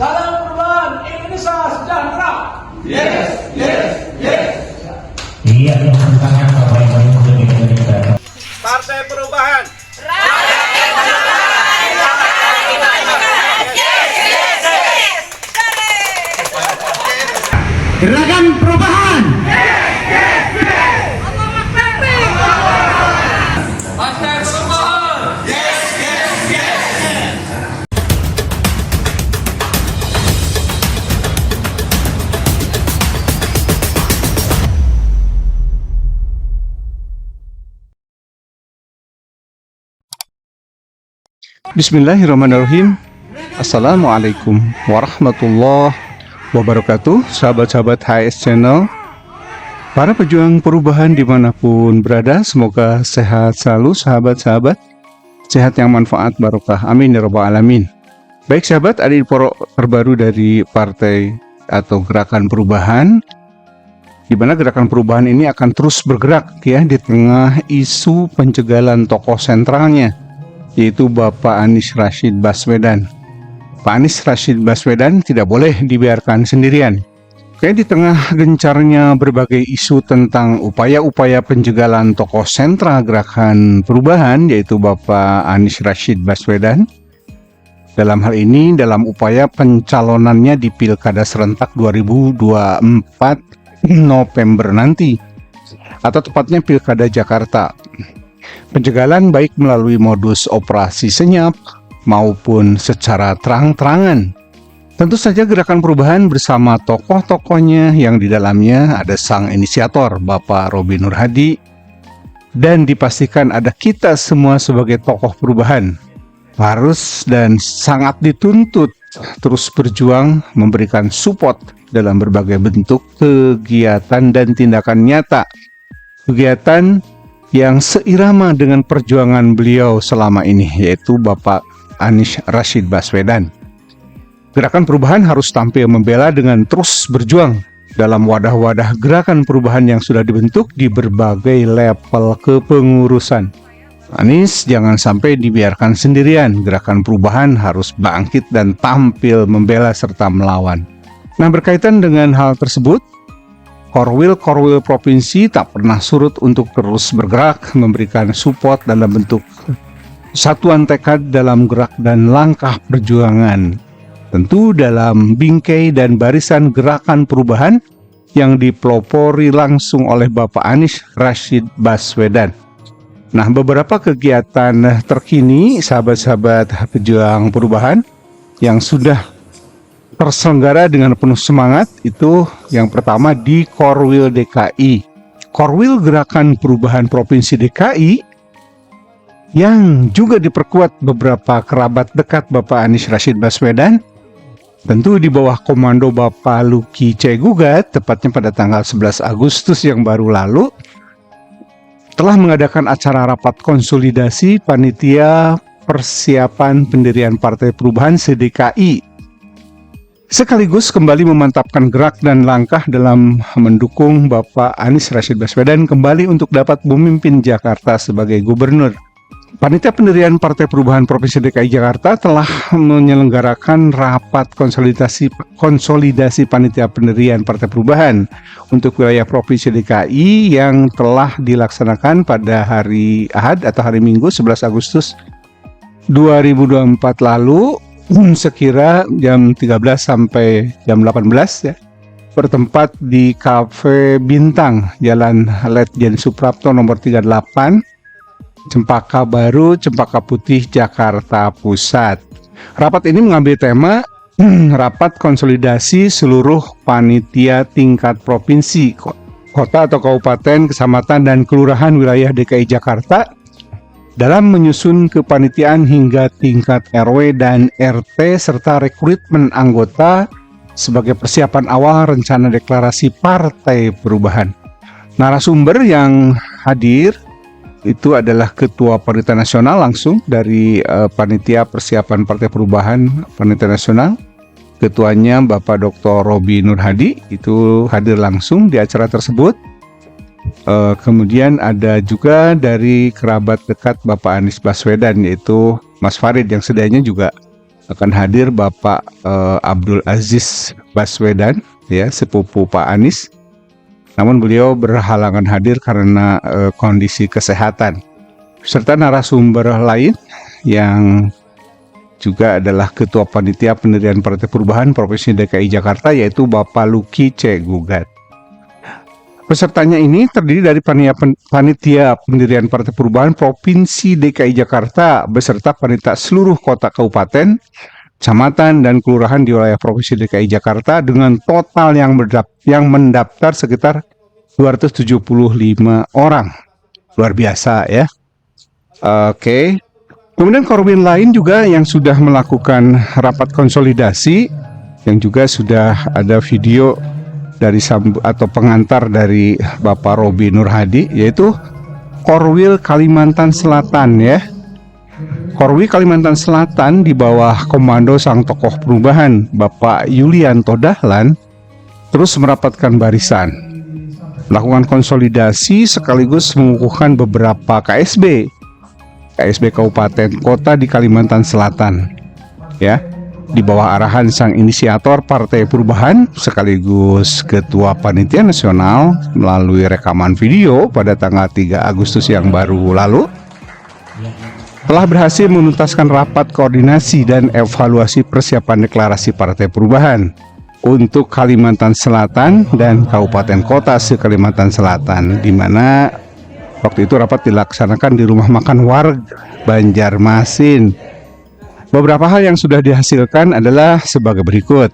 Salam perubahan Indonesia sejahtera. Yes, yes, yes. Iya, yang sangat baik-baik untuk kita. Partai Perubahan. Gerakan Perubahan. Partai Perubahan. Bismillahirrahmanirrahim. Assalamualaikum warahmatullahi wabarakatuh. Sahabat-sahabat HS Channel, para pejuang perubahan dimanapun berada, semoga sehat selalu sahabat-sahabat. Sehat yang manfaat barokah, amin ya rabbal alamin. Baik sahabat, ada info terbaru dari partai atau gerakan perubahan, di mana gerakan perubahan ini akan terus bergerak ya di tengah isu pencegalan tokoh sentralnya, yaitu Bapak Anies Rashid Baswedan. Pak Anies Rashid Baswedan tidak boleh dibiarkan sendirian. Oke, di tengah gencarnya berbagai isu tentang upaya-upaya pencegalan tokoh sentra gerakan perubahan, yaitu Bapak Anies Rashid Baswedan, dalam hal ini dalam upaya pencalonannya di Pilkada Serentak 2024 November nanti, atau tepatnya Pilkada Jakarta. Pencegalan baik melalui modus operasi senyap maupun secara terang-terangan. Tentu saja gerakan perubahan bersama tokoh-tokohnya yang di dalamnya ada sang inisiator Bapak Robby Nur Hadi, dan dipastikan ada kita semua sebagai tokoh perubahan. Harus dan sangat dituntut terus berjuang memberikan support dalam berbagai bentuk kegiatan dan tindakan nyata. Kegiatan yang seirama dengan perjuangan beliau selama ini, yaitu Bapak Anies Rashid Baswedan. Gerakan perubahan harus tampil membela dengan terus berjuang dalam wadah-wadah gerakan perubahan yang sudah dibentuk di berbagai level kepengurusan. Anies jangan sampai dibiarkan sendirian, gerakan perubahan harus bangkit dan tampil membela serta melawan. Nah, berkaitan dengan hal tersebut, Korwil provinsi tak pernah surut untuk terus bergerak memberikan support dalam bentuk satuan tekad dalam gerak dan langkah perjuangan. Tentu dalam bingkai dan barisan gerakan perubahan yang dipelopori langsung oleh Bapak Anies Rashid Baswedan. Nah, beberapa kegiatan terkini sahabat-sahabat pejuang perubahan yang sudah terselenggara dengan penuh semangat itu, yang pertama di Korwil DKI. Korwil Gerakan Perubahan Provinsi DKI yang juga diperkuat beberapa kerabat dekat Bapak Anies Rashid Baswedan, tentu di bawah komando Bapak Luki Cegugat, tepatnya pada tanggal 11 Agustus yang baru lalu, telah mengadakan acara rapat konsolidasi panitia persiapan pendirian Partai Perubahan se-DKI, sekaligus kembali memantapkan gerak dan langkah dalam mendukung Bapak Anies Rashid Baswedan kembali untuk dapat memimpin Jakarta sebagai gubernur. Panitia pendirian Partai Perubahan Provinsi DKI Jakarta telah menyelenggarakan rapat konsolidasi panitia pendirian Partai Perubahan untuk wilayah Provinsi DKI yang telah dilaksanakan pada hari Ahad atau hari Minggu 11 Agustus 2024 lalu, sekira jam 13 sampai jam 18 ya, bertempat di Cafe Bintang, Jalan Letjen Suprapto nomor 38, Cempaka Baru, Cempaka Putih, Jakarta Pusat. Rapat ini mengambil tema rapat konsolidasi seluruh panitia tingkat provinsi, kota atau kabupaten, kecamatan, dan kelurahan wilayah DKI Jakarta dalam menyusun kepanitiaan hingga tingkat RW dan RT serta rekrutmen anggota sebagai persiapan awal rencana deklarasi Partai Perubahan. Narasumber yang hadir itu adalah Ketua Panitia Nasional langsung dari Panitia Persiapan Partai Perubahan Panitia Nasional. Ketuanya Bapak Dr. Robby Nur Hadi itu hadir langsung di acara tersebut. Kemudian ada juga dari kerabat dekat Bapak Anies Baswedan, yaitu Mas Farid, yang sedianya juga akan hadir Bapak Abdul Aziz Baswedan, ya, sepupu Pak Anies. Namun beliau berhalangan hadir karena kondisi kesehatan. Serta narasumber lain yang juga adalah Ketua Panitia Pendirian Partai Perubahan Provinsi DKI Jakarta, yaitu Bapak Luki C. Gugat. Pesertanya ini terdiri dari Panitia Pendirian Partai Perubahan Provinsi DKI Jakarta beserta panitia seluruh kota kabupaten, kecamatan, dan kelurahan di wilayah Provinsi DKI Jakarta dengan total yang mendaftar sekitar 275 orang. Luar biasa ya. Oke. Kemudian korwil lain juga yang sudah melakukan rapat konsolidasi, yang juga sudah ada video dari atau pengantar dari Bapak Robi Nur Hadi, yaitu Korwil Kalimantan Selatan ya. Korwil Kalimantan Selatan di bawah komando sang tokoh perubahan Bapak Yulianto Dahlan terus merapatkan barisan, melakukan konsolidasi sekaligus mengukuhkan beberapa KSB kabupaten kota di Kalimantan Selatan ya, di bawah arahan sang inisiator Partai Perubahan sekaligus Ketua Panitia Nasional melalui rekaman video pada tanggal 3 Agustus yang baru lalu telah berhasil menuntaskan rapat koordinasi dan evaluasi persiapan deklarasi Partai Perubahan untuk Kalimantan Selatan dan kabupaten kota se-Kalimantan Selatan, di mana waktu itu rapat dilaksanakan di rumah makan warga Banjarmasin. Beberapa hal yang sudah dihasilkan adalah sebagai berikut.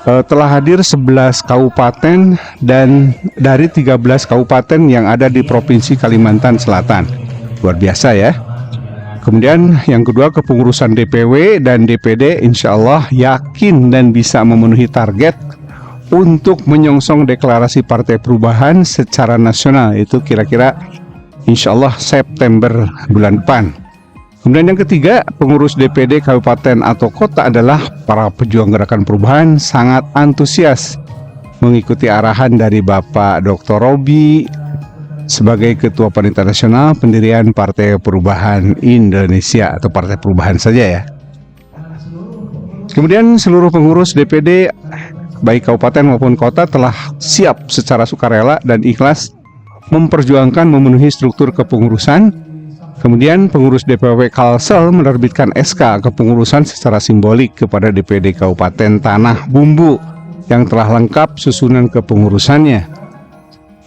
Telah hadir 11 kabupaten dan dari 13 kabupaten yang ada di Provinsi Kalimantan Selatan. Luar biasa ya. Kemudian yang kedua, kepengurusan DPW dan DPD insya Allah yakin dan bisa memenuhi target untuk menyongsong deklarasi Partai Perubahan secara nasional, itu kira-kira insya Allah September bulan depan. Kemudian yang ketiga, pengurus DPD kabupaten atau kota adalah para pejuang gerakan perubahan sangat antusias mengikuti arahan dari Bapak Dr. Robi sebagai Ketua Panitia Nasional Pendirian Partai Perubahan Indonesia atau Partai Perubahan saja ya. Kemudian seluruh pengurus DPD baik kabupaten maupun kota telah siap secara sukarela dan ikhlas memperjuangkan memenuhi struktur kepengurusan. Kemudian pengurus DPW Kalsel menerbitkan SK kepengurusan secara simbolik kepada DPD Kabupaten Tanah Bumbu yang telah lengkap susunan kepengurusannya.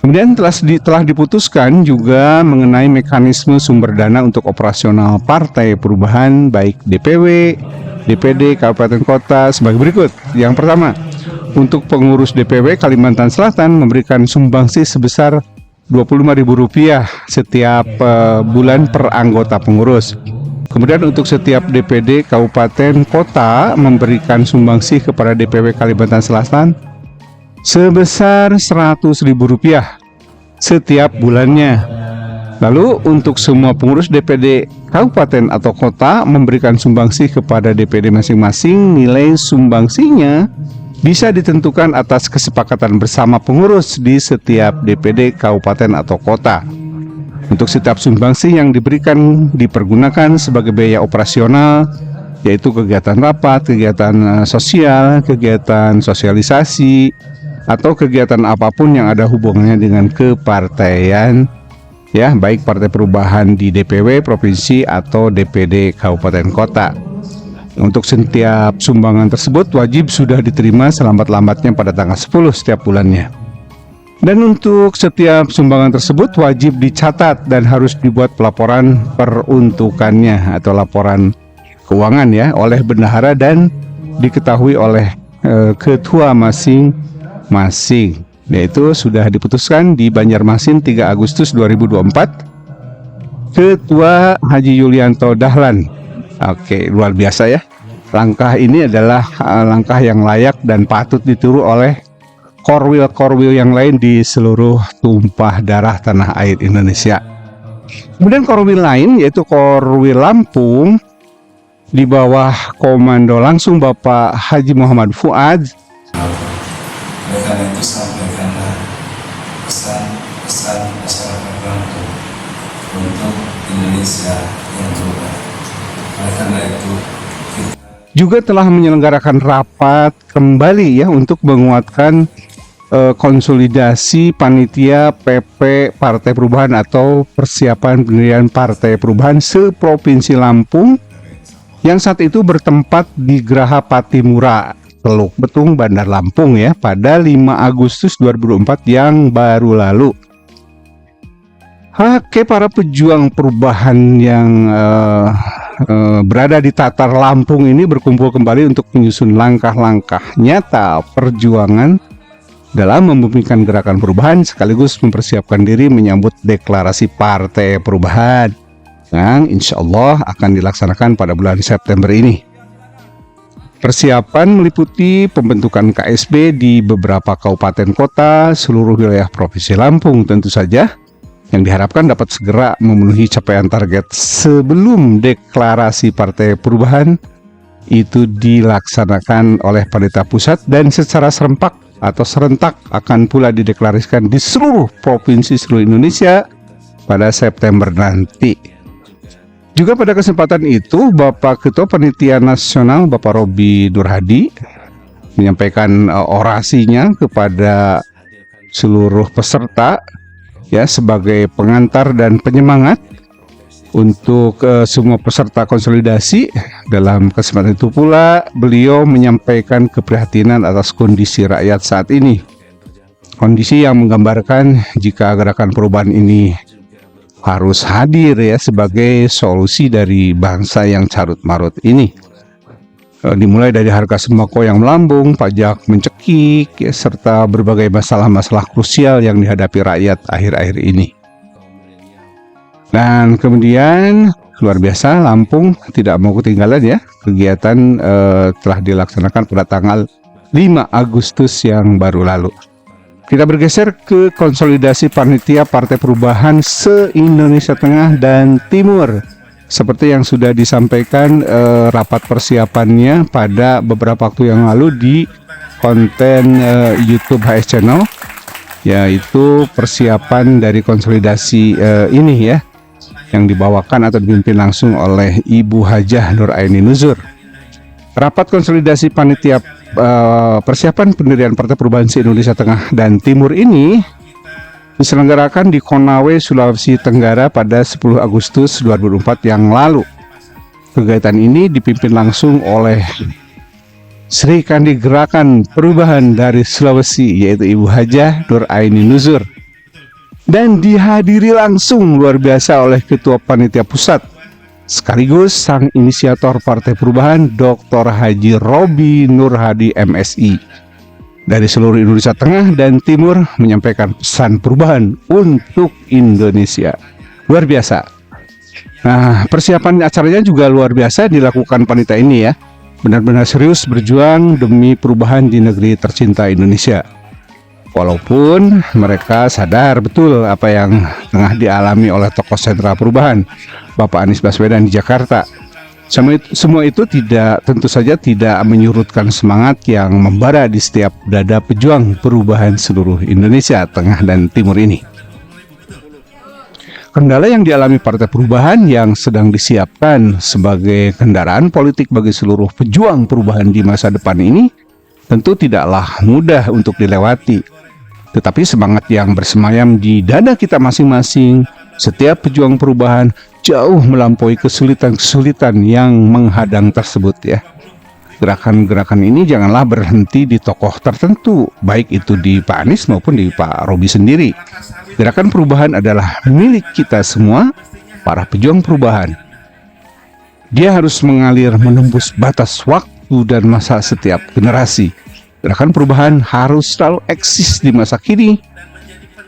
Kemudian telah diputuskan juga mengenai mekanisme sumber dana untuk operasional Partai Perubahan baik DPW, DPD, Kabupaten Kota sebagai berikut. Yang pertama, untuk pengurus DPW Kalimantan Selatan memberikan sumbangsi sebesar Rp25.000 setiap bulan per anggota pengurus. Kemudian untuk setiap DPD Kabupaten Kota memberikan sumbangsi kepada DPW Kalimantan Selatan sebesar Rp100.000 setiap bulannya. Lalu untuk semua pengurus DPD Kabupaten atau Kota memberikan sumbangsi kepada DPD masing-masing, nilai sumbangsinya bisa ditentukan atas kesepakatan bersama pengurus di setiap DPD Kabupaten atau Kota. Untuk setiap sumbangsi yang diberikan dipergunakan sebagai biaya operasional, yaitu kegiatan rapat, kegiatan sosial, kegiatan sosialisasi, atau kegiatan apapun yang ada hubungannya dengan kepartaian, ya, baik Partai Perubahan di DPW, provinsi, atau DPD Kabupaten Kota. Untuk setiap sumbangan tersebut wajib sudah diterima selambat-lambatnya pada tanggal 10 setiap bulannya. Dan untuk setiap sumbangan tersebut wajib dicatat dan harus dibuat pelaporan peruntukannya atau laporan keuangan ya oleh bendahara dan diketahui oleh ketua masing-masing. Yaitu sudah diputuskan di Banjarmasin 3 Agustus 2024, Ketua Haji Yulianto Dahlan. Oke, luar biasa ya. Langkah ini adalah langkah yang layak dan patut ditiru oleh korwil-korwil yang lain di seluruh tumpah darah tanah air Indonesia. Kemudian korwil lain yaitu Korwil Lampung di bawah komando langsung Bapak Haji Muhammad Fuad. Oleh karena itu sampaikanlah pesan-pesan masyarakat Lampung untuk Indonesia yang berubah. Oleh karena itu kita juga telah menyelenggarakan rapat kembali ya untuk menguatkan konsolidasi panitia PP Partai Perubahan atau persiapan pendirian Partai Perubahan se-Provinsi Lampung yang saat itu bertempat di Geraha Patimura, Teluk Betung, Bandar Lampung ya pada 5 Agustus 2004 yang baru lalu. Oke, para pejuang perubahan yang berada di Tatar Lampung ini berkumpul kembali untuk menyusun langkah-langkah nyata perjuangan dalam membumikan gerakan perubahan sekaligus mempersiapkan diri menyambut deklarasi Partai Perubahan yang insya Allah akan dilaksanakan pada bulan September ini. Persiapan meliputi pembentukan KSB di beberapa kabupaten kota seluruh wilayah Provinsi Lampung tentu saja, yang diharapkan dapat segera memenuhi capaian target sebelum deklarasi Partai Perubahan itu dilaksanakan oleh Panitia Pusat dan secara serempak atau serentak akan pula dideklarasikan di seluruh provinsi seluruh Indonesia pada September nanti. Juga pada kesempatan itu Bapak Ketua Panitia Nasional Bapak Robi Nur Hadi menyampaikan orasinya kepada seluruh peserta ya sebagai pengantar dan penyemangat untuk semua peserta konsolidasi. Dalam kesempatan itu pula beliau menyampaikan keprihatinan atas kondisi rakyat saat ini. Kondisi yang menggambarkan jika gerakan perubahan ini harus hadir ya sebagai solusi dari bangsa yang carut-marut ini. Dimulai dari harga sembako yang melambung, pajak mencekik, ya, serta berbagai masalah-masalah krusial yang dihadapi rakyat akhir-akhir ini. Dan kemudian luar biasa Lampung tidak mau ketinggalan ya, kegiatan telah dilaksanakan pada tanggal 5 Agustus yang baru lalu. Kita bergeser ke konsolidasi panitia Partai Perubahan se-Indonesia Tengah dan Timur. Seperti yang sudah disampaikan rapat persiapannya pada beberapa waktu yang lalu di konten YouTube HS Channel, yaitu persiapan dari konsolidasi ini ya, yang dibawakan atau dipimpin langsung oleh Ibu Hajah Nur Aini Nuzur. Rapat konsolidasi panitia persiapan pendirian Partai Perubahan se-Indonesia Tengah dan Timur ini diselenggarakan di Konawe, Sulawesi Tenggara pada 10 Agustus 2004 yang lalu. Kegiatan ini dipimpin langsung oleh Sri Kandi Gerakan Perubahan dari Sulawesi, yaitu Ibu Hajah Nur Aini Nuzur, dan dihadiri langsung luar biasa oleh Ketua Panitia Pusat sekaligus sang inisiator Partai Perubahan Dr. Haji Robi Nur Hadi MSI. Dari seluruh Indonesia Tengah dan Timur menyampaikan pesan perubahan untuk Indonesia. Luar biasa. Nah, persiapan acaranya juga luar biasa dilakukan panitia ini ya. Benar-benar serius berjuang demi perubahan di negeri tercinta Indonesia. Walaupun mereka sadar betul apa yang tengah dialami oleh tokoh sentral perubahan, Bapak Anies Baswedan di Jakarta. Semua itu tentu saja tidak menyurutkan semangat yang membara di setiap dada pejuang perubahan seluruh Indonesia Tengah dan Timur ini. Kendala yang dialami Partai Perubahan yang sedang disiapkan sebagai kendaraan politik bagi seluruh pejuang perubahan di masa depan ini tentu tidaklah mudah untuk dilewati. Tetapi semangat yang bersemayam di dada kita masing-masing, setiap pejuang perubahan jauh melampaui kesulitan-kesulitan yang menghadang tersebut ya. Gerakan-gerakan ini janganlah berhenti di tokoh tertentu, baik itu di Pak Anies maupun di Pak Robi sendiri. Gerakan perubahan adalah milik kita semua, para pejuang perubahan. Dia harus mengalir menembus batas waktu dan masa setiap generasi. Gerakan perubahan harus selalu eksis di masa kini,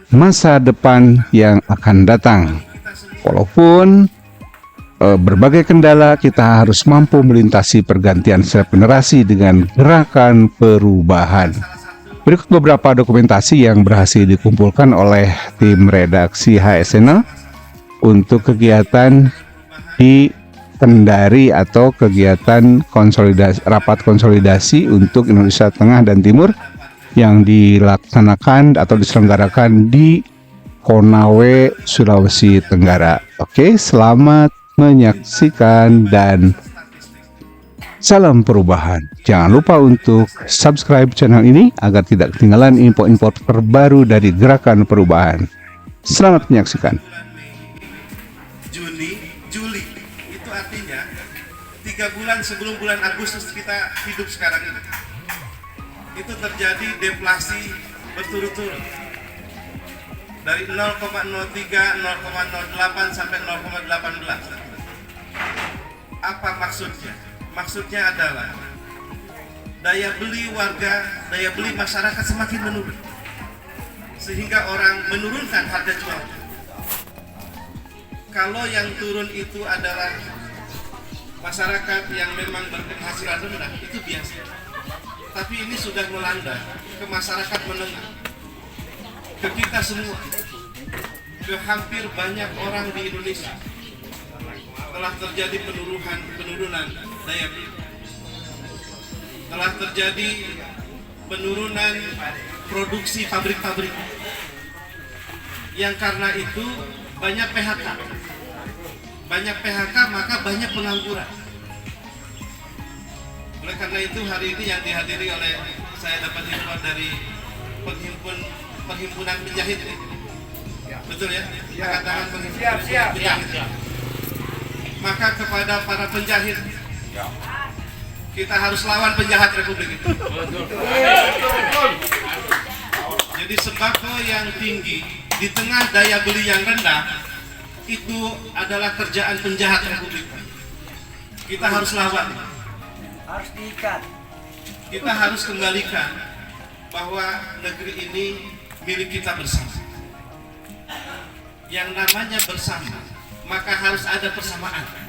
masa depan yang akan datang. Walaupun berbagai kendala, kita harus mampu melintasi pergantian setiap generasi dengan gerakan perubahan. Berikut beberapa dokumentasi yang berhasil dikumpulkan oleh tim redaksi HSN untuk kegiatan di Kendari atau kegiatan rapat konsolidasi untuk Indonesia Tengah dan Timur yang dilaksanakan atau diselenggarakan di Konawe, Sulawesi Tenggara. Oke, selamat menyaksikan dan Salam perubahan. Jangan lupa untuk subscribe channel ini agar tidak ketinggalan info-info terbaru dari gerakan perubahan. Selamat menyaksikan. Juni, Juli, itu artinya 3 bulan sebelum bulan Agustus kita hidup sekarang ini. Itu terjadi deflasi berturut-turut dari 0,03, 0,08 sampai 0,18. Apa maksudnya? Maksudnya adalah daya beli warga, daya beli masyarakat semakin menurun, sehingga orang menurunkan harga jual. Kalau yang turun itu adalah masyarakat yang memang berpenghasilan rendah, itu biasa. Tapi ini sudah melanda ke masyarakat menengah, ke kita semua, ke hampir banyak orang di Indonesia. Telah terjadi penurunan daya beli. Telah terjadi penurunan produksi pabrik-pabrik. Yang karena itu banyak PHK. Banyak PHK maka banyak pengangguran. Oleh karena itu hari ini yang dihadiri oleh saya dapat info dari perhimpunan penjahit. Betul ya? Angkat tangan perhimpunan penjahit. Maka kepada para penjahit, kita harus lawan penjahat Republik ini. Jadi sembako yang tinggi di tengah daya beli yang rendah itu adalah kerjaan penjahat Republik. Kita harus lawan. Harus diikat. Kita harus kembalikan bahwa negeri ini milik kita bersama. Yang namanya bersama, maka harus ada persamaan.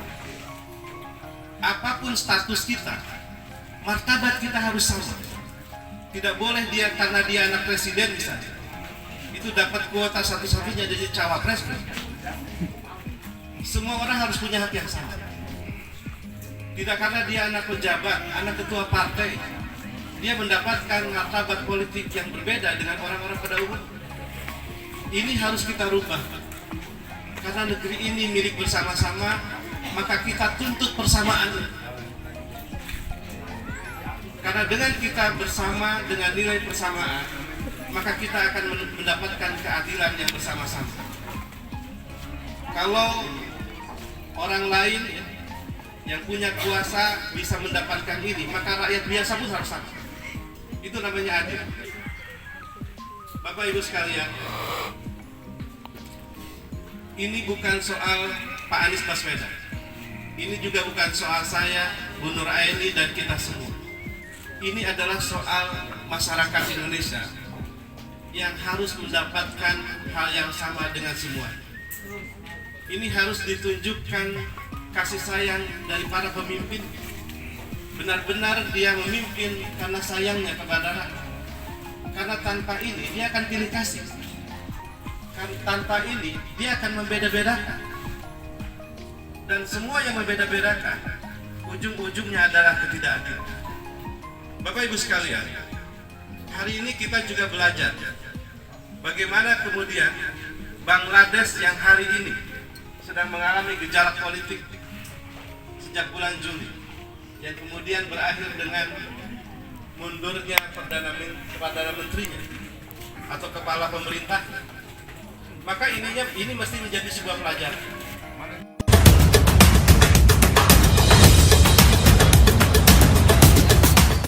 Apapun status kita, martabat kita harus sama. Tidak boleh dia karena dia anak presiden misalnya, itu dapat kuota satu-satunya jadi cawapres. Semua orang harus punya hak yang sama. Tidak karena dia anak pejabat, anak ketua partai, dia mendapatkan martabat politik yang berbeda dengan orang-orang pada umum. Ini harus kita rubah. Karena negeri ini milik bersama-sama, maka kita tuntut persamaan. Karena dengan kita bersama, dengan nilai persamaan, maka kita akan mendapatkan keadilan yang bersama-sama. Kalau orang lain yang punya kuasa bisa mendapatkan ini, maka rakyat biasa pun harus sama. Itu namanya adil. Bapak Ibu sekalian, ini bukan soal Pak Anies Baswedan. Ini juga bukan soal saya, Bu Nur Aini, dan kita semua. Ini adalah soal masyarakat Indonesia yang harus mendapatkan hal yang sama dengan semua. Ini harus ditunjukkan kasih sayang dari para pemimpin. Benar-benar dia memimpin karena sayangnya kepada rakyat. Karena tanpa ini dia akan pilih kasih. Tanpa ini dia akan membeda-bedakan, dan semua yang membeda-bedakan ujung-ujungnya adalah ketidakadilan. Bapak Ibu sekalian, hari ini kita juga belajar bagaimana kemudian Bangladesh yang hari ini sedang mengalami gejolak politik sejak bulan Juli, yang kemudian berakhir dengan mundurnya Perdana Menterinya atau kepala pemerintah. Maka ini mesti menjadi sebuah pelajaran.